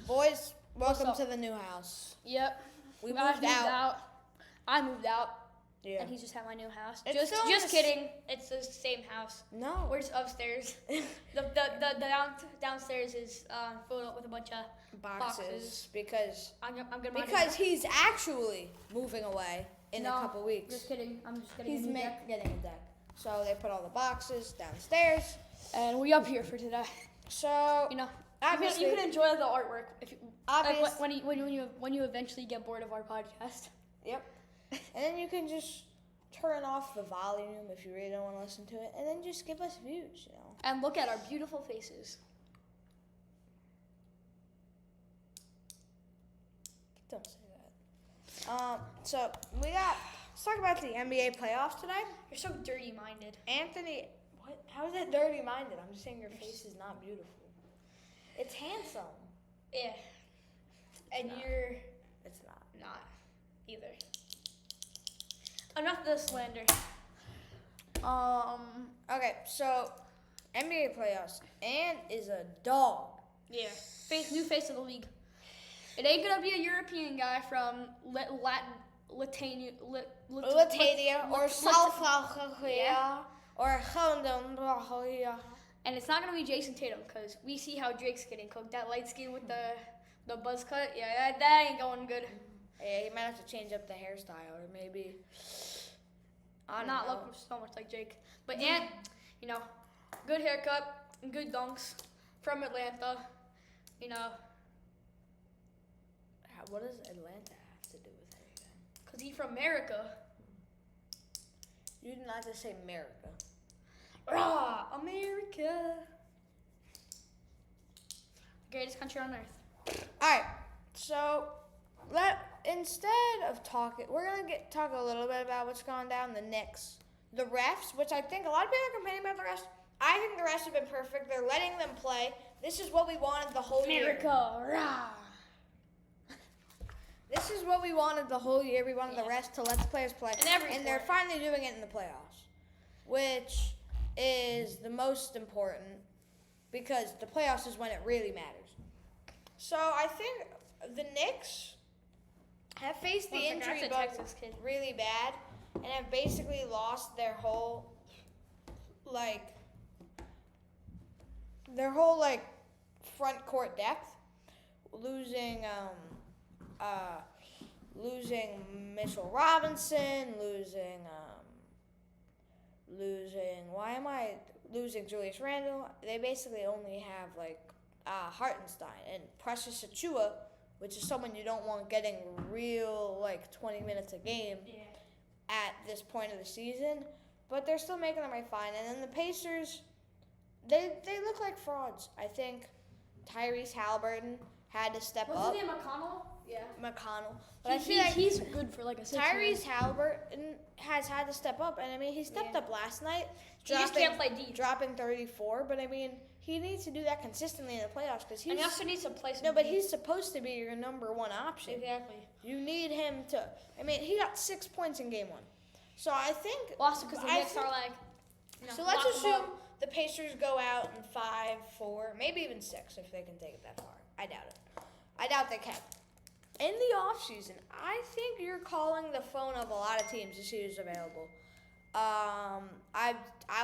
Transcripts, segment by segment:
Boys, welcome up? to the new house. Yep. We I moved out. I moved out. Yeah. And he's just at my new house. It's Just kidding. It's the same house. No. We're just upstairs. the downstairs is filled up with a bunch of boxes. because I'm gonna he's actually moving away in a couple weeks. Just kidding. I'm just getting He's a new deck. getting a deck. So they put all the boxes downstairs. And we up here for today. So Obviously, you can enjoy the artwork if you, obviously, when you eventually get bored of our podcast. Yep. And then you can just turn off the volume if you really don't want to listen to it, and then just give us views, And look at our beautiful faces. Don't say that. So let's talk about the NBA playoffs today. You're so dirty-minded. Anthony, what? How is that dirty-minded? I'm just saying your face is not beautiful. It's handsome. Yeah. And It's not. Not either. Enough of the slander. Okay, so NBA playoffs. Ant is a dog. Yeah. New face of the league. It ain't gonna be a European guy from Latania or South Africa or Holland. And it's not gonna be Jason Tatum because we see how Drake's getting cooked. That light skin with the buzz cut, yeah, that ain't going good. Yeah, he might have to change up the hairstyle or maybe. I don't know. Look so much like Jake. But Ant, good haircut, good dunks from Atlanta. What does Atlanta have to do with anything? Because he's from America. You did not just say America. Rah, America. Greatest country on earth. Alright, so instead of talking, we're gonna talk a little bit about what's going down. The Knicks, the refs, which I think a lot of people are complaining about the refs. I think the refs have been perfect. They're letting them play. This is what we wanted the whole year. America, rah. This is what we wanted the whole year. We wanted the refs to let the players play, and they're finally doing it in the playoffs, which is the most important because the playoffs is when it really matters. So I think the Knicks have faced the injury bug really bad and have basically lost their whole front court depth, losing Mitchell Robinson, losing Julius Randle. They basically only have Hartenstein and Precious Achua, which is someone you don't want getting real 20 minutes a game at this point of the season. But they're still making them fine. And then the Pacers, they look like frauds. I think Tyrese Halliburton had to step up. What's his name, McConnell? Yeah. McConnell. But I feel like he's good for a 6 Tyrese Halliburton has had to step up. And, he stepped up last night. He just can't play deep. Dropping 34. But, he needs to do that consistently in the playoffs. And he also needs to play some but he's supposed to be your number one option. Exactly. You need him to – he got 6 points in game one. So, I think – also because the Knicks are so, let's assume the Pacers go out in 5-4, maybe even 6 if they can take it that far. I doubt it. I doubt they can. In the offseason, I think you're calling the phone of a lot of teams to see who's available. I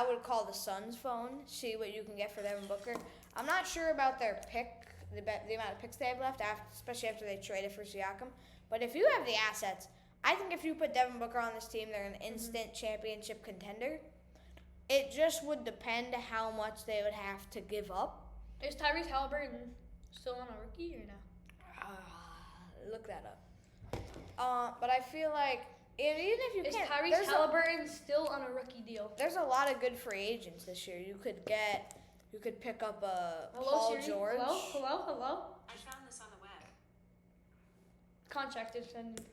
would call the Suns' phone, see what you can get for Devin Booker. I'm not sure about their pick, the amount of picks they have left, especially after they traded for Siakam. But if you have the assets, I think if you put Devin Booker on this team, they're an instant championship contender. It just would depend how much they would have to give up. Is Tyrese Halliburton still on a rookie or no? Look that up. But I feel like even if you can't, Tyrese Halliburton still on a rookie deal? There's a lot of good free agents this year. You could pick up Paul Siri? George. Hello. I found this on the web. Contract extended.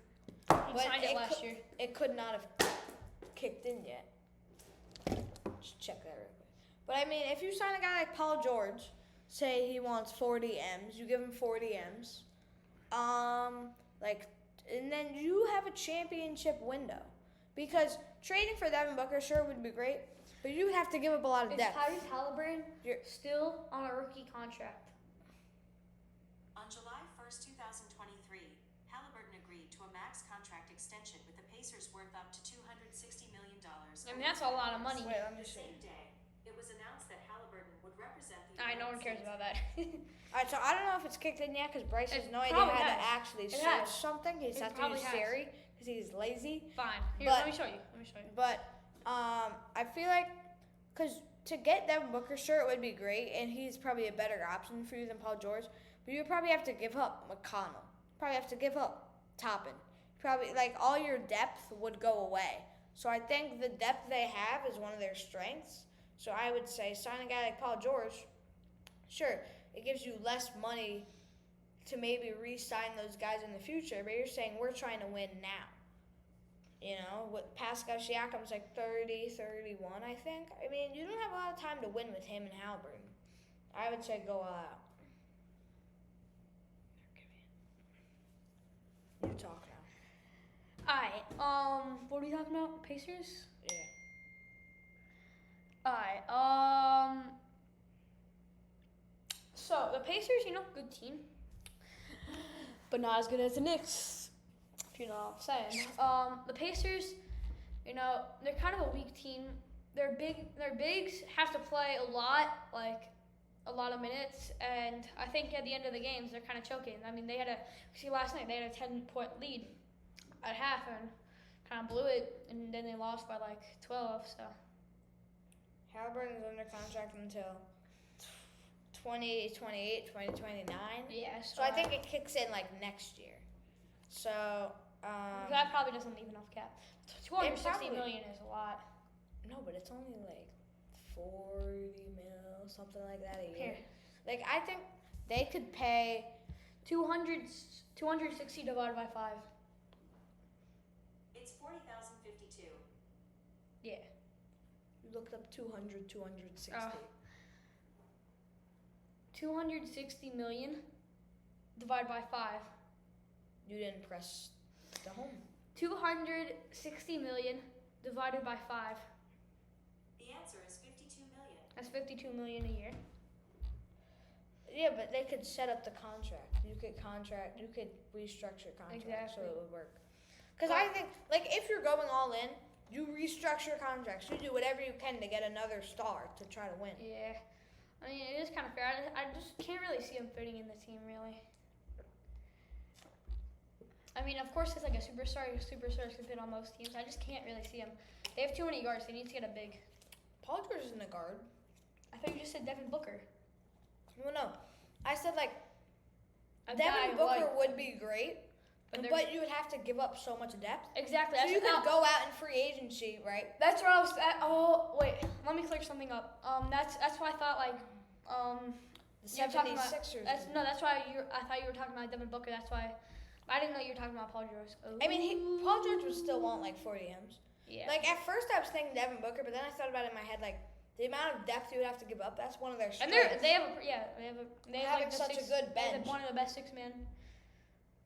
He signed it last year. It could not have kicked in yet. Just check that real quick. But if you sign a guy like Paul George, say he wants 40 M's, you give him 40 M's. And then you have a championship window. Because trading for Devin Booker sure would be great, but you would have to give up a lot of depth. Is Tyrese Halliburton still on a rookie contract? On July 1st, 2023, Halliburton agreed to a max contract extension with the Pacers worth up to $260 million. I mean, that's a lot of money. Wait, let me The see. same day, it was announced that Halliburton would represent the No one United cares States. about that. Alright, so I don't know if it's kicked in yet because Bryce has It no idea probably how to has. actually It search has. something. He just It has to probably use has. Siri because he's lazy. Fine. Here, But- let me show you. But I feel like because to get Devin Booker, sure, it would be great, and he's probably a better option for you than Paul George. But you probably have to give up McConnell. Probably have to give up Toppin. Probably like all your depth would go away. So I think the depth they have is one of their strengths. So I would say sign a guy like Paul George. Sure, it gives you less money to maybe re-sign those guys in the future, but you're saying we're trying to win now. You know, with Pascal Siakam's like 30, 31, I think. I mean, you don't have a lot of time to win with him and Halliburton. I would say go all out. You talk now. Alright, what are we talking about? Pacers? Yeah. Alright, so the Pacers, good team. But not as good as the Knicks, if you know what I'm saying. The Pacers, they're kind of a weak team. Their bigs have to play a lot of minutes, and I think at the end of the games they're kind of choking. I mean, last night they had a 10-point lead at half and kind of blew it, and then they lost by like 12. So Halliburton's under contract until 2028, 2029. yeah, So I think it kicks in like next year. So that probably doesn't leave enough cap. $260 probably- million is a lot. no, but it's only like 40 mil, something like that a year. Here, Like I think they could pay 260 divided by 5. It's 40,052. Yeah. You looked up 200, 260. 260 million divided by 5. You didn't press the home. 260 million divided by 5. The answer is 52 million. That's 52 million a year. Yeah, but they could set up the contract. You could restructure contract so Exactly. it would work. Because I think, like, if you're going all in, you restructure contracts. You do whatever you can to get another star to try to win. Yeah. I mean, it is kind of fair. I just can't really see him fitting in the team, really. I mean, of course, it's like a superstar. Superstars can fit on most teams. I just can't really see him. They have too many guards. They need to get a big. Paul George isn't a guard. I thought you just said Devin Booker. Well, no. I said, like, A guy Devin Booker like- would be great, But but you would have to give up so much depth. Exactly. So That's you could what- go out in free agency, right? That's where I was at. Oh, wait. Let me clear something up. That's why I thought, like, The you're talking about- 76ers. that's why I thought you were talking about Devin Booker. That's why I didn't know you were talking about Paul George. Oh. I mean, Paul George would still want, like, 40 M's. Yeah. Like, at first I was thinking Devin Booker, but then I thought about it in my head, like, the amount of depth you would have to give up, that's one of their And strengths. they have Having like the such a six, good they have bench. one of the best 6-man.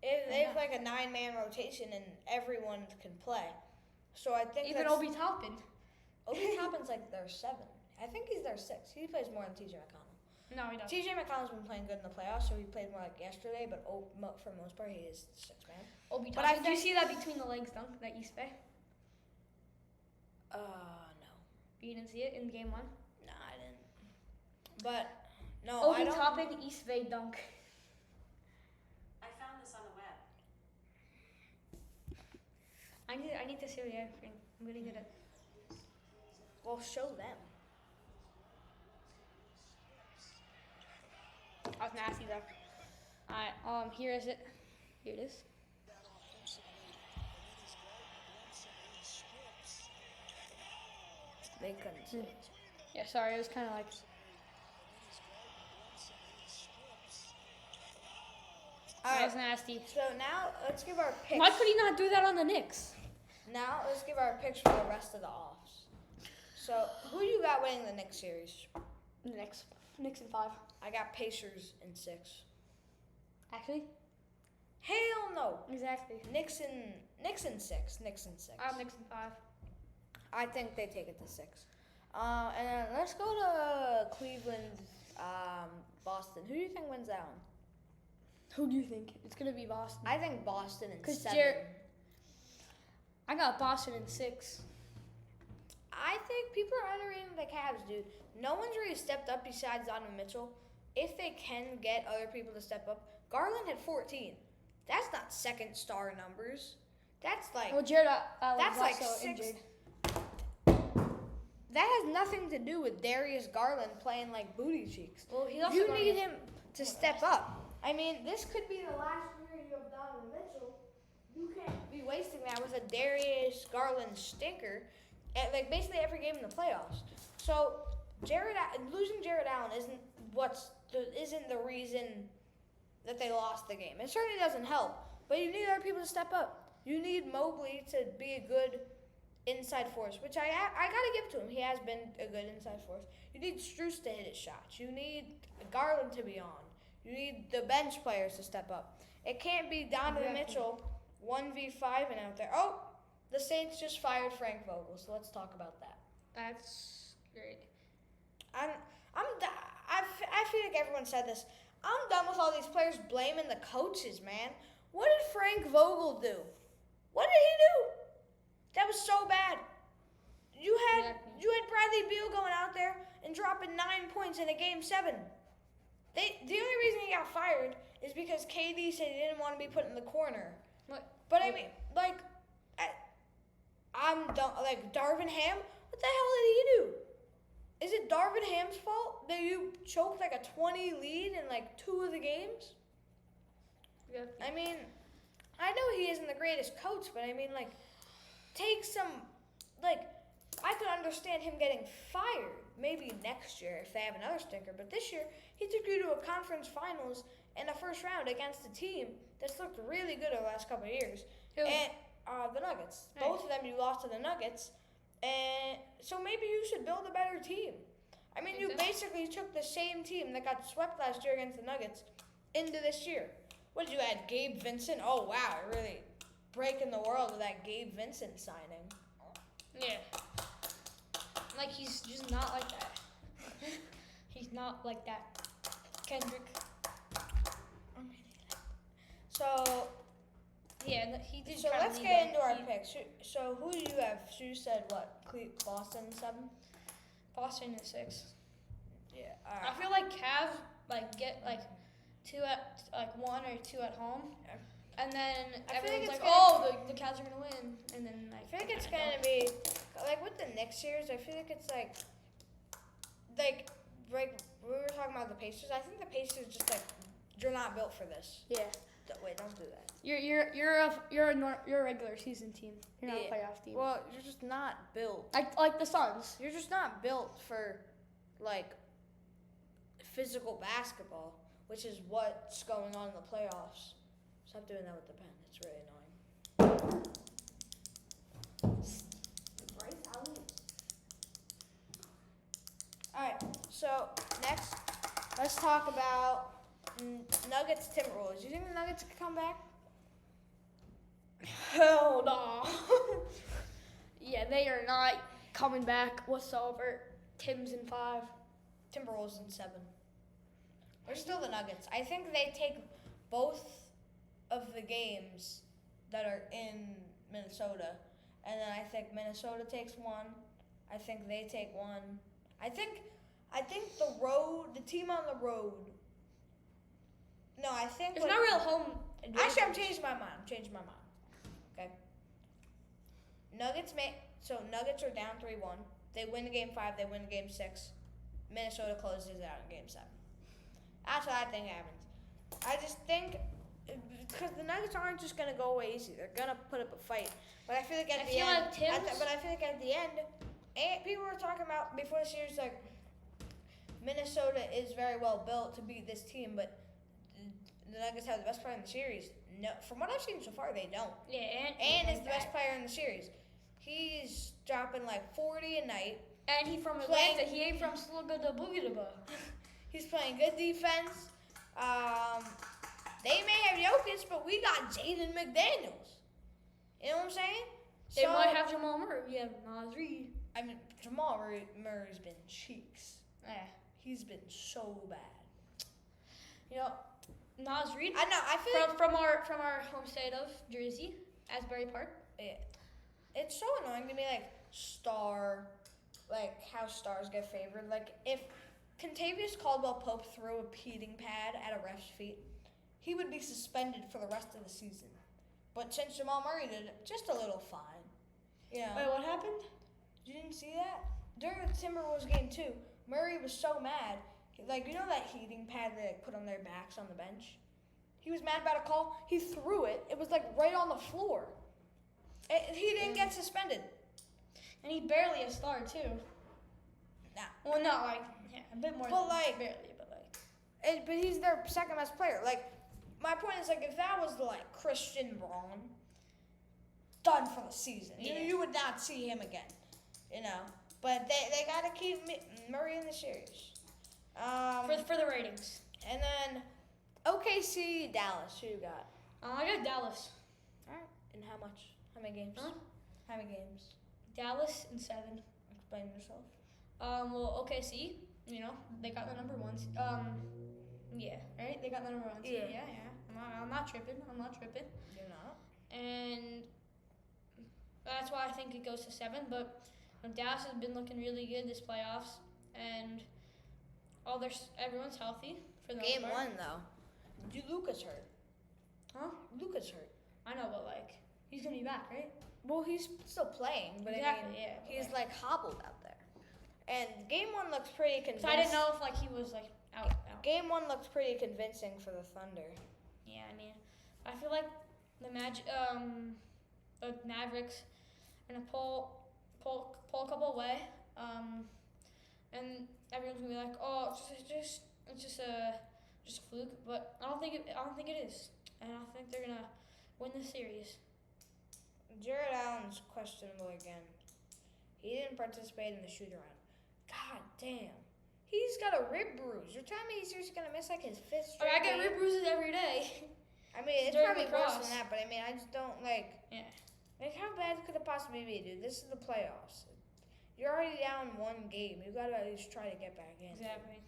They have, like, a 9-man rotation, and everyone can play. So I think Even that's... Obi Toppin. Obi Toppin's, like, their 7. I think he's their 6. He plays more than T.J. McConnell. No, he doesn't. T.J. McConnell's been playing good in the playoffs, so he played more like yesterday, but for the most part, he is 6-man. Obi But I Toppin. Did you think- see that between the legs dunk that East Bay? No. You didn't see it in game 1? No, I didn't. But, no, I Obi don't... Toppin East Bay dunk. I found this on the web. I need to see the other thing. I'm gonna get it. Well, show them. I was nasty though. Alright, here is it. Here it is. They couldn't see it. Yeah, sorry, it was kind of like. That was nasty. So now, let's give our picks. Why could he not do that on the Knicks? Now, let's give our picks for the rest of the offs. So, who you got winning the Knicks series? The Knicks in 5. I got Pacers in 6. Actually? Hell no. Exactly. Knicks in 6. Knicks in 6. I'm Knicks in 5. I think they take it to 6. And then let's go to Cleveland, Boston. Who do you think wins that one? Who do you think? It's gonna be Boston. I think Boston in 'Cause 7. I got Boston in 6. I think people are underrating the Cavs, dude. No one's really stepped up besides Donovan Mitchell. If they can get other people to step up, Garland had 14. That's not second star numbers. That's like Well, Jared that's was like also 6. injured. That has nothing to do with Darius Garland playing like booty cheeks. Well, he's also You gonna need get- him to step up. I mean, this could be the last year you have Donovan Mitchell. You can't be wasting that with a Darius Garland stinker at like basically every game in the playoffs. So losing Jared Allen isn't the reason that they lost the game. It certainly doesn't help. But you need other people to step up. You need Mobley to be a good inside force, which I gotta give to him. He has been a good inside force. You need Strus to hit his shots. You need Garland to be on. You need the bench players to step up. It can't be Donovan Mitchell 1v5 and out there. Oh, the Saints just fired Frank Vogel, so let's talk about that. That's great. I feel like everyone said this. I'm done with all these players blaming the coaches, man. What did Frank Vogel do? What did he do? That was so bad. You had Bradley Beal going out there and dropping 9 points in a game 7. The only reason he got fired is because KD said he didn't want to be put in the corner. What? But I mean, like, I'm done. Like Darvin Ham, what the hell did he do? Is it Darvin Ham's fault that you choked like a 20 lead in like 2 of the games? Yeah. I mean, I know he isn't the greatest coach, but I mean, like, take some, like, I could understand him getting fired maybe next year if they have another stinker, but this year he took you to a conference finals and a first round against a team that's looked really good over the last couple of years. Who? And the Nuggets. Right. Both of them you lost to the Nuggets, and so maybe you should build a better team. I mean, you basically took the same team that got swept last year against the Nuggets into this year. What did you add? Gabe Vincent? Oh, wow. Really breaking the world with that Gabe Vincent signing. Yeah. Like, he's just not like that. He's not like that. Kendrick. So, Yeah, he did. so kinda let's need get that. into our picks. So who do you have? So you said what? Boston 7? Boston is 6. Yeah. All I right. feel like Cavs get 2 at 1 or 2 at home, and then I feel like everyone's it's the Cavs are gonna win, and then I feel like it's gonna be like with the Knicks series. I feel like it's like we were talking about the Pacers. I think the Pacers just like you're not built for this. Yeah. Wait, don't do that. You're a regular season team. You're not Yeah. a playoff team. Well, you're just not built. Like the Suns. You're just not built for like physical basketball, which is what's going on in the playoffs. Stop doing that with the pen. It's really annoying. All right. So next, let's talk about Nuggets Timberwolves. You think the Nuggets can come back? Hell no. Yeah, they are not coming back whatsoever. Tim's in 5. Timberwolves in 7. They're still the Nuggets. I think they take both of the games that are in Minnesota, and then I think Minnesota takes 1. I think they take 1. I think the team on the road. No, I think It's not real home. Actually, I'm changing my mind. Okay. Nuggets are down 3-1. They win game 5. They win game 6. Minnesota closes out in game 7. That's what I think happens. I just think because the Nuggets aren't just gonna go away easy. They're gonna put up a fight. But I feel like at the end, and people were talking about before the series like Minnesota is very well built to beat this team, but the Nuggets have the best player in the series. No, from what I've seen so far, they don't. Yeah, And is the best player in the series. He's dropping like 40 a night. And he from Atlanta. He ain't from Slugga the Boogie the He's playing good defense. They may have Jokic, but we got Jaden McDaniels. You know what I'm saying? They might have Jamal Murray. We have Nas Reed. I mean, Jamal Murray's been cheeks. Yeah. He's been so bad. You know, Nas Reed. I know. I feel like From our home state of Jersey, Asbury Park. it's so annoying to me, like how stars get favored. Like if Contavious Caldwell-Pope threw a heating pad at a ref's feet, he would be suspended for the rest of the season. But since Jamal Murray did it, just a little fine. You know. Wait, what happened? You didn't see that? During the Timberwolves game 2, Murray was so mad. Like, you know that heating pad they put on their backs on the bench? He was mad about a call. He threw it. It was like right on the floor. He didn't get suspended. And he barely a star too. Nah. Well, no, like a bit more. But, than like- barely, but like. But he's their second best player. Like, my point is, like, if that was like Christian Braun, done for the season. Yeah. You would not see him again. You know. But they gotta keep Murray in the series. For the ratings. And then OKC Dallas. Who you got? I got Dallas. All right. And how much? How many games? Huh? How many games? Dallas in 7. Explain yourself. Well, OKC, you know, they got the number 1. Yeah, right? They got the number 1. Yeah. I'm not tripping. You're not. And that's why I think it goes to 7. But Dallas has been looking really good this playoffs, and everyone's healthy for the Game most part. 1 though. Luka's hurt. Huh? Luka's hurt. I know, but like he's gonna be back, right? Well, he's still playing, but Exactly, I mean, yeah, but he's like hobbled out there. And game 1 looks pretty convincing. So I didn't know if like he was like out. Game 1 looks pretty convincing for the Thunder. Yeah, I mean, I feel like the Mavericks are gonna pull a couple away, and everyone's gonna be like, oh, it's just a fluke, but I don't think it is, and I think they're gonna win the series. Jared Allen's questionable again. He didn't participate in the shoot around. God damn. He's got a rib bruise. You're telling me he's just gonna miss like his 5th straight I get game? rib bruises every day. I mean, it's during probably worse lacrosse. than that, but I mean, I just don't like. Yeah. Like, how bad could it possibly be, dude? This is the playoffs. You're already down 1 game. You gotta at least try to get back in. Exactly.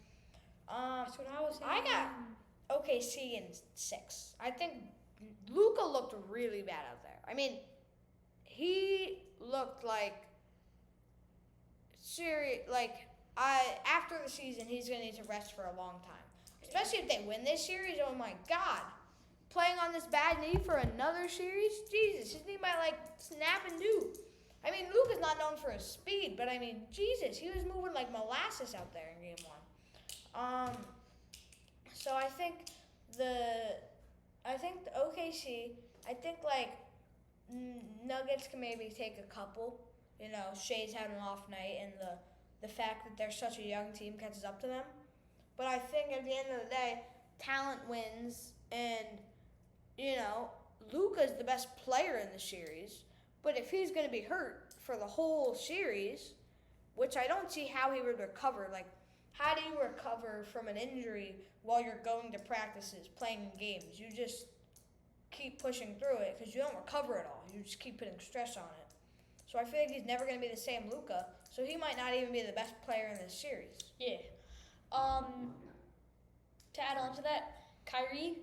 That's what I was saying. I got OKC in 6. I think Luka looked really bad out there. I mean, he looked like after the season, he's gonna need to rest for a long time. Especially if they win this series. Oh my God. Playing on this bad knee for another series? Jesus, his knee might like snap and do. I mean, Luka's not known for his speed, but I mean, Jesus, he was moving like molasses out there in game 1. So I think the OKC, I think like Nuggets can maybe take a couple. You know, Shea's had an off night, and the fact that they're such a young team catches up to them. But I think at the end of the day, talent wins, and you know, Luka's the best player in the series. But if he's going to be hurt for the whole series, which I don't see how he would recover, like, how do you recover from an injury while you're going to practices, playing games? You just keep pushing through it because you don't recover at all. You just keep putting stress on it. So I feel like he's never going to be the same Luka, so he might not even be the best player in this series. Yeah. To add on to that, Kyrie,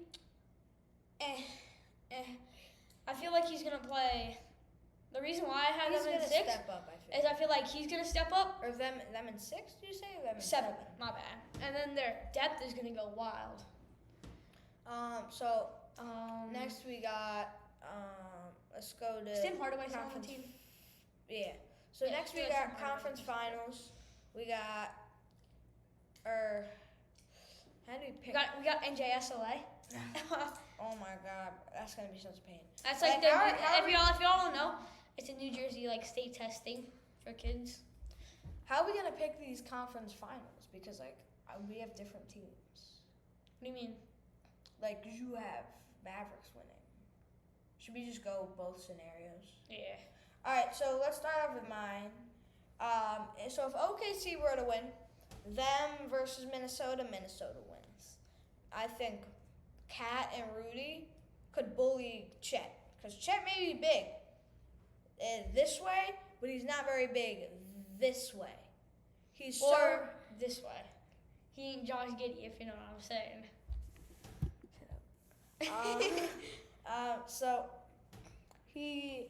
I feel like he's going to play. The reason why I have He's them in going to 6 step up, I feel. is I feel like he's going to step up. Or them in 6, do you say? Or them in 7, my bad. And then their depth is going to go wild. So next we got let's go to Is Tim Hardaway still on the conference- team? Yeah. So Yeah, next we yeah, got Tim Hardaway. conference finals. We got how do we pick? We got NJSLA. Oh my God, that's gonna be such a pain. That's like Like, how if y'all don't know, it's a New Jersey like state testing for kids. How are we gonna pick these conference finals? Because like we have different teams. What do you mean? Like you have Mavericks winning. Should we just go both scenarios? Yeah. All right, so let's start off with mine. So if OKC were to win, them versus Minnesota, Minnesota wins. I think Kat and Rudy could bully Chet, because Chet may be big this way, but he's not very big this way. He's Or this way. He ain't Josh Giddey, if you know what I'm saying. Shut up. So he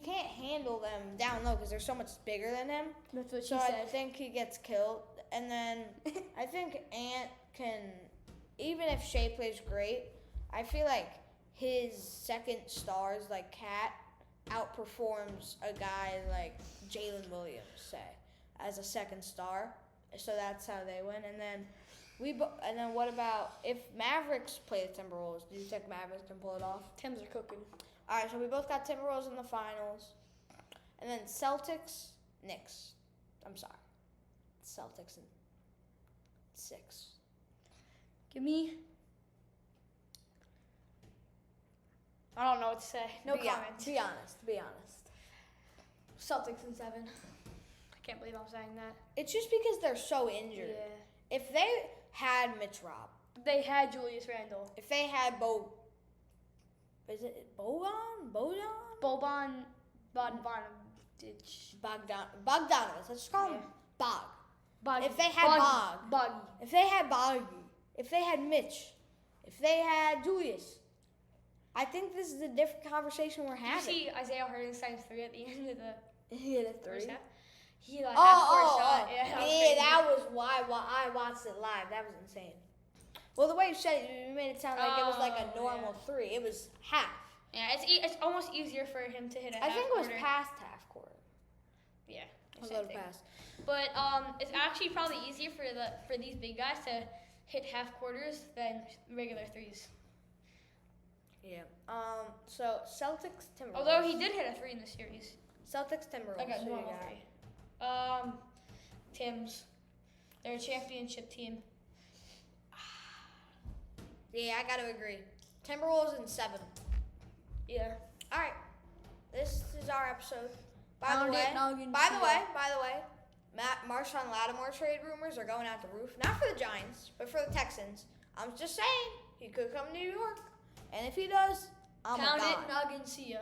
can't handle them down low because they're so much bigger than him. That's what So she I said. think he gets killed, and then I think Ant can, even if Shea plays great, I feel like his second stars like Cat outperforms a guy like Jalen Williams, say, as a second star. So that's how they win, and then. And then what about if Mavericks play the Timberwolves? Do you think Mavericks can pull it off? Tims are cooking. All right, so we both got Timberwolves in the finals, and then Celtics, Knicks. I'm sorry, Celtics in 6. Give me. I don't know what to say. No comment. Be honest. Be honest. Celtics in 7. I can't believe I'm saying that. It's just because they're so injured. Yeah. If they had Mitch Rob, They had Julius Randle. if they had is it Boban? Boban Bogdanovic. Bogdanovich. Let's just call him Bog. Boggy. If they had Boggy. If they had Boggy, if they had Mitch, if they had Julius, I think this is a different conversation we're Did you having. see Isaiah Hartenstein's 3 at the end of the He hit a first 3. half? He like half-court shot. Yeah, Yeah, crazy. that was why I watched it live. That was insane. Well, the way you said it, you made it sound like it was like a normal 3. It was half. Yeah, it's almost easier for him to hit a I think it was half-quarter. past half court. Yeah, A same little thing. past. But it's actually probably easier for these big guys to hit half quarters than regular 3s. Yeah. So Celtics Timberwolves. Although he did hit a 3 in the series, Celtics Timberwolves. like a Who you normal got? 3. Tim's, they're a championship team. Yeah, I gotta agree. Timberwolves in 7. Yeah. All right. This is our episode. By Pound the way, it, noggin, by the see way, Marshawn Lattimore trade rumors are going out the roof. Not for the Giants, but for the Texans. I'm just saying he could come to New York, and if he does, I'm Pound a it, god. noggin, see ya.